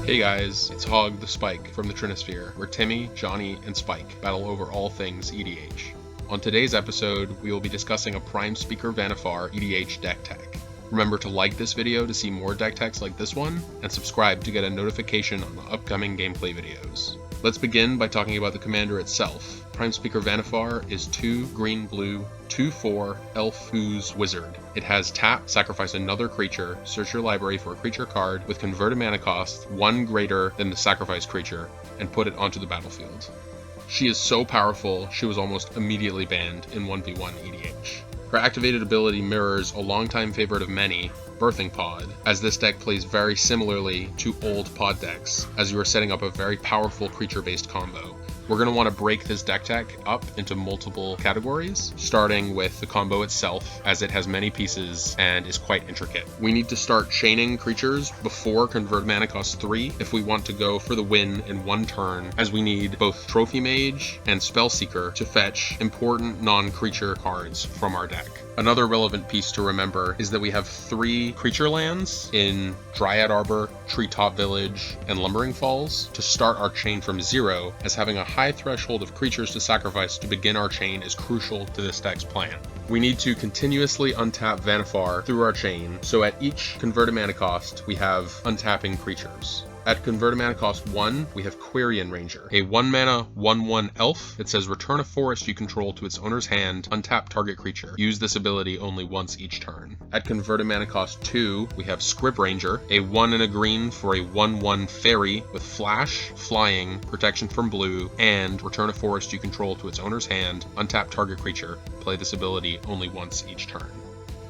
Hey guys, it's Hog the Spike from the Trinisphere, where Timmy, Johnny, and Spike battle over all things EDH. On today's episode, we will be discussing a Prime Speaker Vannifar EDH deck tech. Remember to like this video to see more deck techs like this one, and subscribe to get a notification on the upcoming gameplay videos. Let's begin by talking about the commander itself. Prime Speaker Vannifar is 2 green-blue, 2/4 elf ooze wizard. It has tap, sacrifice another creature, search your library for a creature card with converted mana cost 1 greater than the sacrifice creature, and put it onto the battlefield. She is so powerful, she was almost immediately banned in 1v1 EDH. Her activated ability mirrors a longtime favorite of many, Birthing Pod, as this deck plays very similarly to old pod decks, as you are setting up a very powerful creature-based combo. We're going to want to break this deck tech up into multiple categories, starting with the combo itself, as it has many pieces and is quite intricate. We need to start chaining creatures before convert mana cost 3 if we want to go for the win in one turn, as we need both Trophy Mage and Spellseeker to fetch important non-creature cards from our deck. Another relevant piece to remember is that we have 3 creature lands in Dryad Arbor, Treetop Village, and Lumbering Falls to start our chain from 0, as having a high threshold of creatures to sacrifice to begin our chain is crucial to this deck's plan. We need to continuously untap Vannifar through our chain, so at each converted mana cost, we have untapping creatures. At converted mana cost 1, we have Quirion Ranger, a 1-mana 1/1 elf that says return a forest you control to its owner's hand, untap target creature. Use this ability only once each turn. At converted mana cost 2, we have Scrib Ranger, a 1 and a green for a 1/1 fairy with flash, flying, protection from blue, and return a forest you control to its owner's hand, untap target creature. Play this ability only once each turn.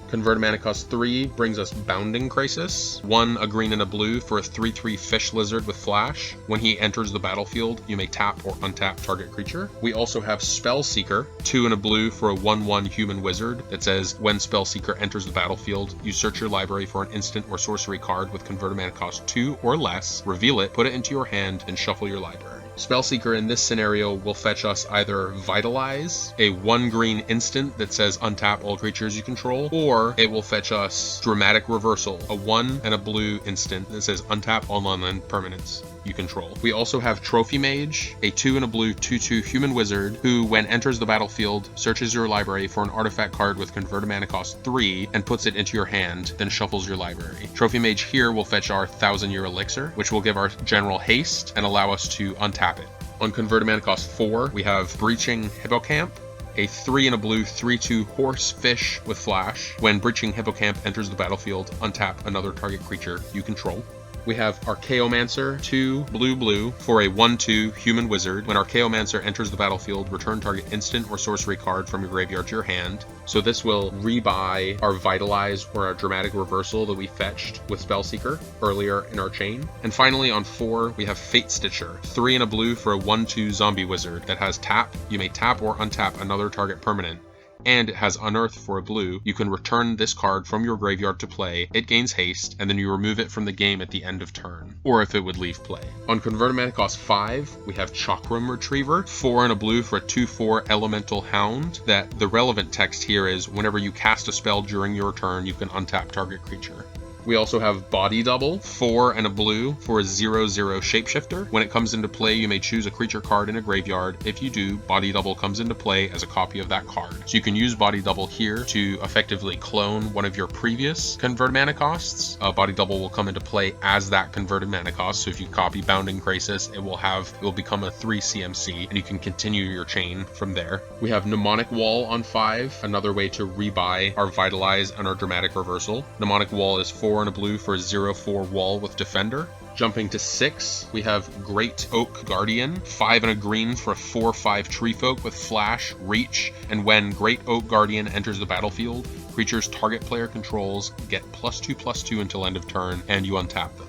Converted mana cost 3 brings us Bounding Crisis, 1 a green and a blue for a 3/3 fish lizard with flash. When he enters the battlefield, you may tap or untap target creature. We also have Spellseeker, 2 and a blue for a 1/1 human wizard that says when Spellseeker enters the battlefield, you search your library for an instant or sorcery card with converted mana cost 2 or less, reveal it, put it into your hand, and shuffle your library. Spellseeker in this scenario will fetch us either Vitalize, a 1 green instant that says untap all creatures you control, or it will fetch us Dramatic Reversal, a 1 and a blue instant that says untap all non-land permanents you control. We also have Trophy Mage, a 2 and a blue 2/2 human wizard who, when enters the battlefield, searches your library for an artifact card with converted mana cost 3 and puts it into your hand, then shuffles your library. Trophy Mage here will fetch our 1,000-year elixir, which will give our general haste and allow us to untap it. On converted mana cost 4, we have Breaching Hippocamp, a 3 and a blue 3/2 horse fish with flash. When Breaching Hippocamp enters the battlefield, untap another target creature you control. We have Archaeomancer, 2 blue for a 1/2 human wizard. When Archaeomancer enters the battlefield, return target instant or sorcery card from your graveyard to your hand. So this will rebuy our Vitalize or our Dramatic Reversal that we fetched with Spellseeker earlier in our chain. And finally on 4, we have Fate Stitcher, 3 and a blue for a 1/2 zombie wizard that has tap. You may tap or untap another target permanent. And it has Unearth for a blue. You can return this card from your graveyard to play, it gains haste, and then you remove it from the game at the end of turn, or if it would leave play. On converted mana cost 5, we have Chakram Retriever, 4 and a blue for a 2/4 elemental hound, that the relevant text here is whenever you cast a spell during your turn, you can untap target creature. We also have Body Double, 4 and a blue for a 0/0 shapeshifter. When it comes into play, you may choose a creature card in a graveyard. If you do, Body Double comes into play as a copy of that card. So you can use Body Double here to effectively clone one of your previous converted mana costs. Body Double will come into play as that converted mana cost. So if you copy Bounding Crisis, it will become a 3 CMC, and you can continue your chain from there. We have Mnemonic Wall on 5, another way to rebuy our Vitalize and our Dramatic Reversal. Mnemonic Wall is 4 and a blue for a 0/4 wall with Defender. Jumping to 6, we have Great Oak Guardian, 5 and a green for a 4/5 tree folk with flash, reach, and when Great Oak Guardian enters the battlefield, creatures target player controls get +2/+2 until end of turn, and you untap them.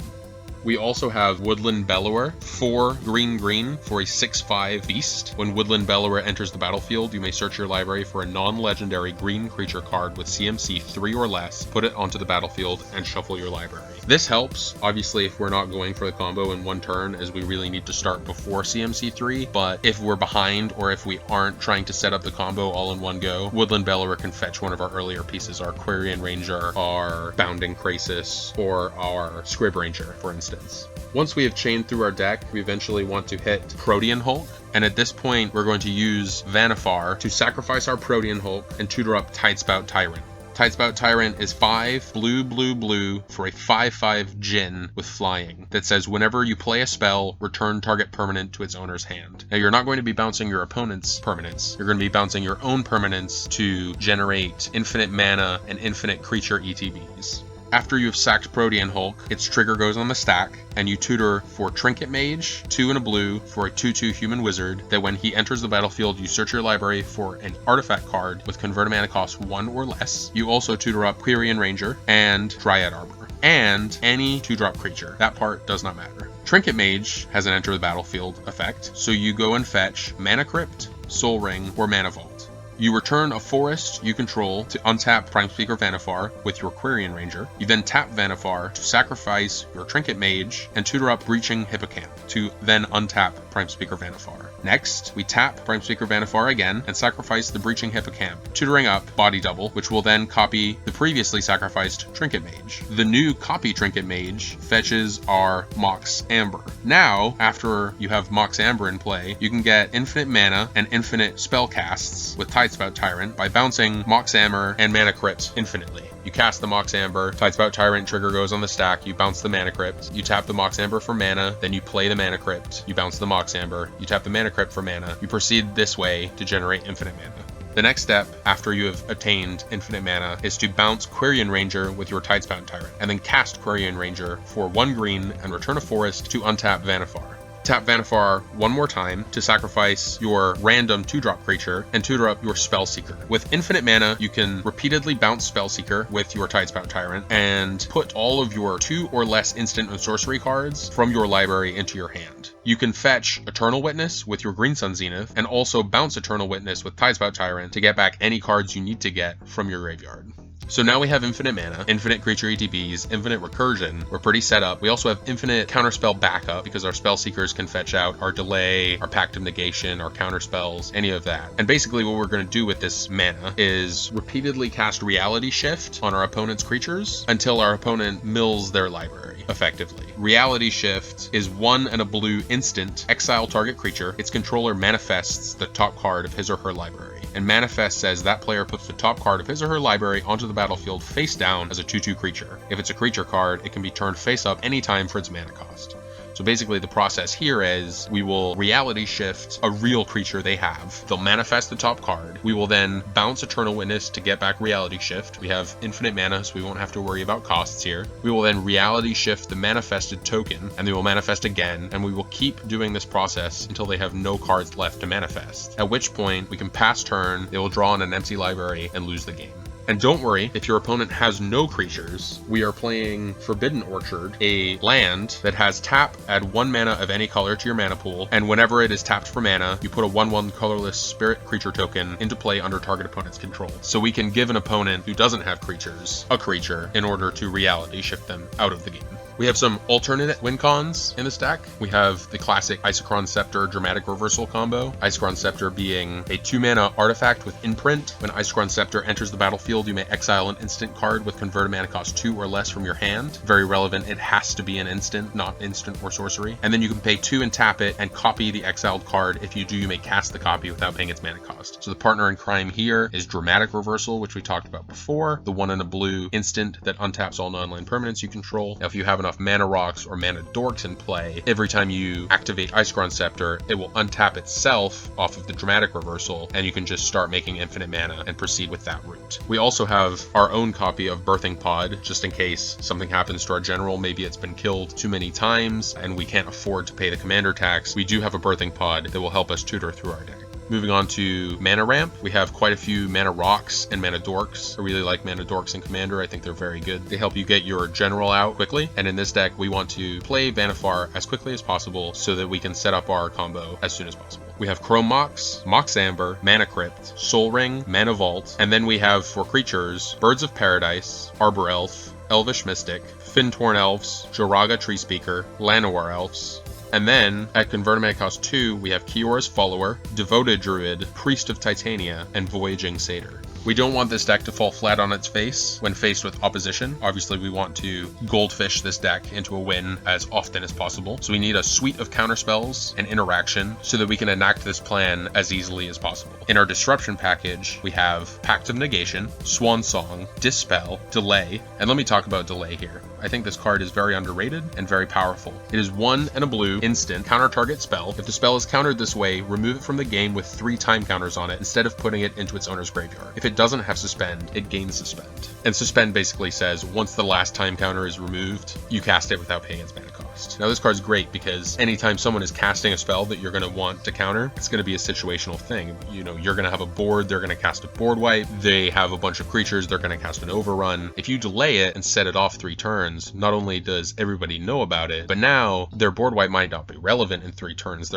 We also have Woodland Bellower, 4 green for a 6/5 beast. When Woodland Bellower enters the battlefield, you may search your library for a non-legendary green creature card with CMC 3 or less, put it onto the battlefield, and shuffle your library. This helps, obviously, if we're not going for the combo in one turn, as we really need to start before CMC 3, but if we're behind or if we aren't trying to set up the combo all in one go, Woodland Bellower can fetch one of our earlier pieces, our Quirion Ranger, our Bounding Crisis, or our Scrib Ranger, for instance. methods. Once we have chained through our deck, we eventually want to hit Protean Hulk, and at this point we're going to use Vannifar to sacrifice our Protean Hulk and tutor up Tidespout Tyrant. Tidespout Tyrant is 5 blue, blue, blue for a 5/5 Djinn with flying that says whenever you play a spell, return target permanent to its owner's hand. Now you're not going to be bouncing your opponent's permanents. You're going to be bouncing your own permanents to generate infinite mana and infinite creature ETBs. After you've sacked Protean Hulk, its trigger goes on the stack, and you tutor for Trinket Mage, 2 and a blue for a 2/2 human wizard, that when he enters the battlefield, you search your library for an artifact card with converted mana cost 1 or less. You also tutor up Quirion Ranger and Dryad Arbor, and any 2-drop creature. That part does not matter. Trinket Mage has an enter the battlefield effect, so you go and fetch Mana Crypt, Soul Ring, or Mana Vault. You return a forest you control to untap Prime Speaker Vannifar with your Quirion Ranger. You then tap Vannifar to sacrifice your Trinket Mage and tutor up Breaching Hippocamp to then untap Prime Speaker Vannifar. Next, we tap Prime Speaker Vannifar again and sacrifice the Breaching Hippocamp, tutoring up Body Double, which will then copy the previously sacrificed Trinket Mage. The new copy Trinket Mage fetches our Mox Amber. Now, after you have Mox Amber in play, you can get infinite mana and infinite spell casts with Tidespout Tyrant by bouncing Mox Amber and Mana Crypt infinitely. You cast the Mox Amber, Tidespout Tyrant trigger goes on the stack, you bounce the Mana Crypt, you tap the Mox Amber for mana, then you play the Mana Crypt, you bounce the Mox Amber, you tap the Mana Crypt for mana, you proceed this way to generate infinite mana. The next step, after you have attained infinite mana, is to bounce Quirion Ranger with your Tidespout Tyrant, and then cast Quirion Ranger for 1 green and return a forest to untap Vannifar. Tap Vannifar one more time to sacrifice your random 2-drop creature and tutor up your Spellseeker. With infinite mana, you can repeatedly bounce Spellseeker with your Tidespout Tyrant and put all of your 2 or less instant and sorcery cards from your library into your hand. You can fetch Eternal Witness with your Green Sun Zenith and also bounce Eternal Witness with Tidespout Tyrant to get back any cards you need to get from your graveyard. So now we have infinite mana, infinite creature ETBs, infinite recursion. We're pretty set up. We also have infinite counterspell backup because our spell seekers can fetch out our delay, our pact of negation, our counterspells, any of that. And basically what we're going to do with this mana is repeatedly cast Reality Shift on our opponent's creatures until our opponent mills their library effectively. Reality Shift is 1 and a blue instant, exile target creature. Its controller manifests the top card of his or her library. And manifest says that player puts the top card of his or her library onto the battlefield face down as a 2/2 creature. If it's a creature card, it can be turned face up anytime for its mana cost. So basically the process here is we will Reality Shift a real creature they have. They'll manifest the top card. We will then bounce Eternal Witness to get back Reality Shift. We have infinite mana, so we won't have to worry about costs here. We will then Reality Shift the manifested token, and they will manifest again, and we will keep doing this process until they have no cards left to manifest. At which point we can pass turn, they will draw on an empty library and lose the game. And don't worry, if your opponent has no creatures, we are playing Forbidden Orchard, a land that has tap, add 1 mana of any color to your mana pool, and whenever it is tapped for mana, you put a 1/1 colorless spirit creature token into play under target opponent's control. So we can give an opponent who doesn't have creatures a creature in order to Reality Shift them out of the game. We have some alternate win cons in this deck. We have the classic Isochron Scepter Dramatic Reversal combo. Isochron Scepter being a 2-mana artifact with imprint. When Isochron Scepter enters the battlefield, you may exile an instant card with converted mana cost 2 or less from your hand. Very relevant, it has to be an instant, not instant or sorcery. And then you can pay 2 and tap it and copy the exiled card. If you do, you may cast the copy without paying its mana cost. So the partner in crime here is Dramatic Reversal, which we talked about before. The 1 and a blue instant that untaps all non-land permanents you control. Now if you have enough mana rocks or mana dorks in play, every time you activate Isochron Scepter, it will untap itself off of the Dramatic Reversal, and you can just start making infinite mana and proceed with that route. We also have our own copy of Birthing Pod, just in case something happens to our general. Maybe it's been killed too many times and we can't afford to pay the commander tax. We do have a Birthing Pod that will help us tutor through our deck. Moving on to Mana Ramp, we have quite a few Mana Rocks and Mana Dorks. I really like Mana Dorks in Commander. I think they're very good. They help you get your general out quickly, and in this deck we want to play Vannifar as quickly as possible so that we can set up our combo as soon as possible. We have Chrome Mox, Mox Amber, Mana Crypt, Soul Ring, Mana Vault, and then we have for creatures Birds of Paradise, Arbor Elf, Elvish Mystic, Fintorn Elves, Joraga Tree Speaker, Llanowar Elves. And then, at converted mana cost 2, we have Kiyora's Follower, Devoted Druid, Priest of Titania, and Voyaging Satyr. We don't want this deck to fall flat on its face when faced with opposition. Obviously, we want to goldfish this deck into a win as often as possible. So we need a suite of counterspells and interaction so that we can enact this plan as easily as possible. In our disruption package, we have Pact of Negation, Swan Song, Dispel, Delay, and let me talk about Delay here. I think this card is very underrated and very powerful. It is 1 and a blue, instant, counter target spell. If the spell is countered this way, remove it from the game with 3 time counters on it instead of putting it into its owner's graveyard. If it doesn't have Suspend, it gains Suspend. And Suspend basically says once the last time counter is removed, you cast it without paying its mana cost. Now this card's great because anytime someone is casting a spell that you're going to want to counter, it's going to be a situational thing. You know, you're going to have a board, they're going to cast a board wipe, they have a bunch of creatures, they're going to cast an overrun. If you delay it and set it off 3 turns, not only does everybody know about it, but now their board wipe might not be relevant in 3 turns.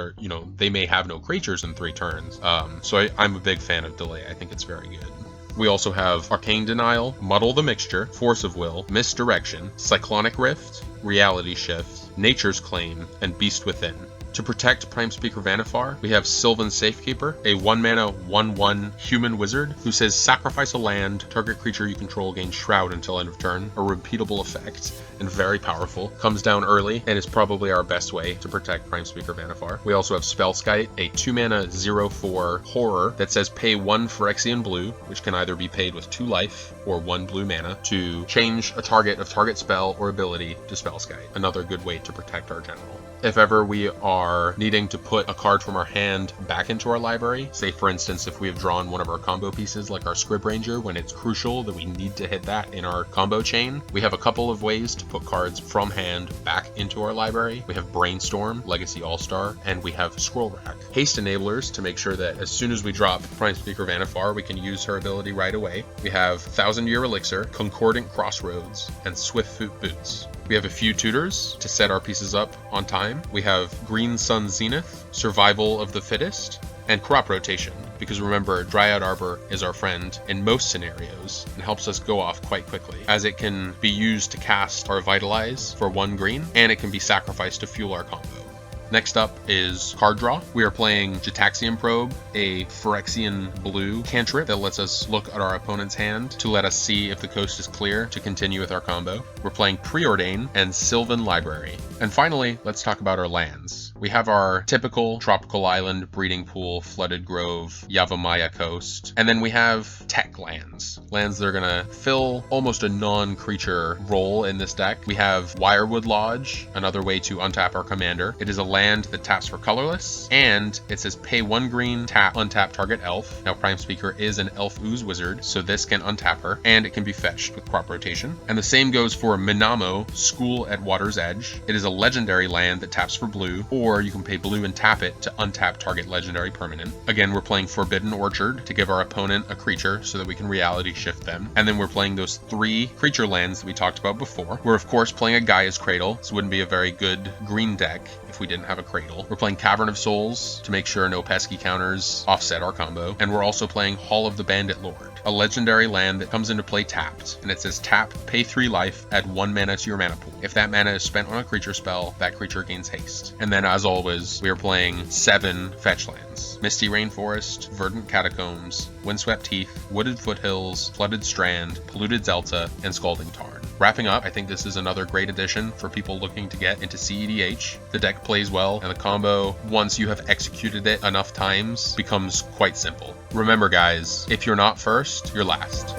They may have no creatures in 3 turns. So I'm a big fan of Delay. I think it's very good. We also have Arcane Denial, Muddle the Mixture, Force of Will, Misdirection, Cyclonic Rift, Reality Shift, Nature's Claim, and Beast Within. To protect Prime Speaker Vannifar, we have Sylvan Safekeeper, a 1-mana 1/1 human wizard who says sacrifice a land, target creature you control gains Shroud until end of turn, a repeatable effect, and very powerful. Comes down early, and is probably our best way to protect Prime Speaker Vannifar. We also have Spellskite, a 2-mana 0/4 horror that says pay 1 Phyrexian blue, which can either be paid with 2 life or 1 blue mana, to change a target of target spell or ability to Spellskite. Another good way to protect our general. If ever we are needing to put a card from our hand back into our library, say for instance if we have drawn one of our combo pieces like our Scrib Ranger, when it's crucial that we need to hit that in our combo chain, we have a couple of ways to put cards from hand back into our library. We have Brainstorm, Legacy All-Star, and we have Scroll Rack. Haste Enablers to make sure that as soon as we drop Prime Speaker Vannifar, we can use her ability right away. We have Thousand Year Elixir, Concordant Crossroads, and Swiftfoot Boots. We have a few tutors to set our pieces up on time. We have Green Sun Zenith, Survival of the Fittest, and Crop Rotation, because remember, Dryad Arbor is our friend in most scenarios and helps us go off quite quickly, as it can be used to cast our Vitalize for 1 green, and it can be sacrificed to fuel our combo. Next up is card draw. We are playing Gitaxian Probe, a Phyrexian blue cantrip that lets us look at our opponent's hand to let us see if the coast is clear to continue with our combo. We're playing Preordain and Sylvan Library. And finally, let's talk about our lands. We have our typical Tropical Island, Breeding Pool, Flooded Grove, Yavimaya Coast, and then we have tech lands. Lands that are gonna fill almost a non-creature role in this deck. We have Wirewood Lodge, another way to untap our commander. It is a land that taps for colorless, and it says pay 1 green, tap, untap target elf. Now Prime Speaker is an elf ooze wizard, so this can untap her, and it can be fetched with crop rotation. And the same goes for Minamo, School at Water's Edge. It is a legendary land that taps for blue, or you can pay blue and tap it to untap target legendary permanent. Again, we're playing Forbidden Orchard to give our opponent a creature so that we can reality shift them. And then we're playing those 3 creature lands that we talked about before. We're of course playing a Gaia's Cradle. This wouldn't be a very good green deck if we didn't have a Cradle. We're playing Cavern of Souls to make sure no pesky counters offset our combo. And we're also playing Hall of the Bandit Lord, a legendary land that comes into play tapped, and it says tap, pay 3 life, add 1 mana to your mana pool. If that mana is spent on a creature spell, that creature gains haste. And then as always, we are playing 7 fetch lands: Misty Rainforest, Verdant Catacombs, Windswept Heath, Wooded Foothills, Flooded Strand, Polluted Zelta, and Scalding Tarn. Wrapping up, I think this is another great addition for people looking to get into CEDH. The deck plays well, and the combo, once you have executed it enough times, becomes quite simple. Remember guys, if you're not first, you're last.